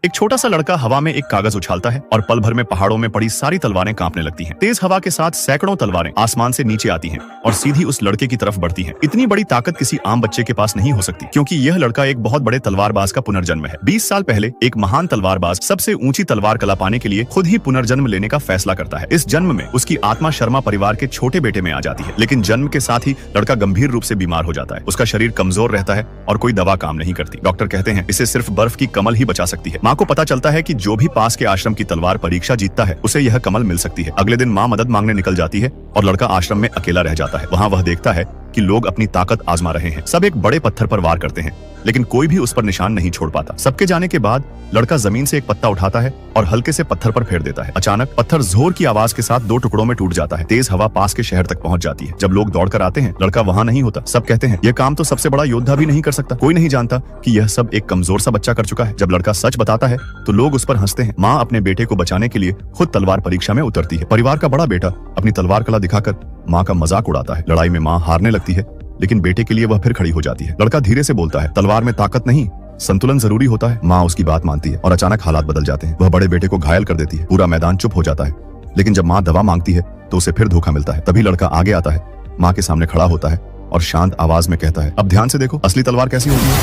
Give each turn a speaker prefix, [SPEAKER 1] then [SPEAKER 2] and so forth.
[SPEAKER 1] एक छोटा सा लड़का हवा में एक कागज उछालता है और पल भर में पहाड़ों में पड़ी सारी तलवारें कांपने लगती हैं। तेज हवा के साथ सैकड़ों तलवारें आसमान से नीचे आती हैं और सीधी उस लड़के की तरफ बढ़ती हैं। इतनी बड़ी ताकत किसी आम बच्चे के पास नहीं हो सकती, क्योंकि यह लड़का एक बहुत बड़े तलवारबाज का पुनर्जन्म है। 20 साल पहले एक महान तलवारबाज सबसे ऊंची तलवार कला पाने के लिए खुद ही पुनर्जन्म लेने का फैसला करता है। इस जन्म में उसकी आत्मा शर्मा परिवार के छोटे बेटे में आ जाती है, लेकिन जन्म के साथ ही लड़का गंभीर रूप से बीमार हो जाता है। उसका शरीर कमजोर रहता है और कोई दवा काम नहीं करती। डॉक्टर कहते हैं इसे सिर्फ बर्फ की कमल ही बचा सकती है। माँ को पता चलता है कि जो भी पास के आश्रम की तलवार परीक्षा जीतता है उसे यह कमल मिल सकती है। अगले दिन माँ मदद मांगने निकल जाती है और लड़का आश्रम में अकेला रह जाता है। वहाँ वह देखता है कि लोग अपनी ताकत आजमा रहे हैं। सब एक बड़े पत्थर पर वार करते हैं, लेकिन कोई भी उस पर निशान नहीं छोड़ पाता। सबके जाने के बाद लड़का जमीन से एक पत्ता उठाता है और हल्के से पत्थर पर फेर देता है। अचानक पत्थर जोर की आवाज के साथ 2 टुकड़ों में टूट जाता है। तेज हवा पास के शहर तक पहुंच जाती है। जब लोग दौड़कर आते हैं, लड़का वहां नहीं होता। सब कहते हैं यह काम तो सबसे बड़ा योद्धा भी नहीं कर सकता। कोई नहीं जानता कि यह सब एक कमजोर सा बच्चा कर चुका है। जब लड़का सच बताता है तो लोग उस पर हंसते हैं। माँ अपने बेटे को बचाने के लिए खुद तलवार परीक्षा में उतरती है। परिवार का बड़ा बेटा अपनी तलवार कला दिखाकर माँ का मजाक उड़ाता है। लड़ाई में माँ हारने लगती है, लेकिन बेटे के लिए वह फिर खड़ी हो जाती है। लड़का धीरे से बोलता है, तलवार में ताकत नहीं, संतुलन जरूरी होता है। माँ उसकी बात मानती है और अचानक हालात बदल जाते हैं। वह बड़े बेटे को घायल कर देती है। पूरा मैदान चुप हो जाता है, लेकिन जब माँ दवा मांगती है तो उसे फिर धोखा मिलता है। तभी लड़का आगे आता है, माँ के सामने खड़ा होता है और शांत आवाज में कहता है, अब ध्यान से देखो असली तलवार कैसी होती है।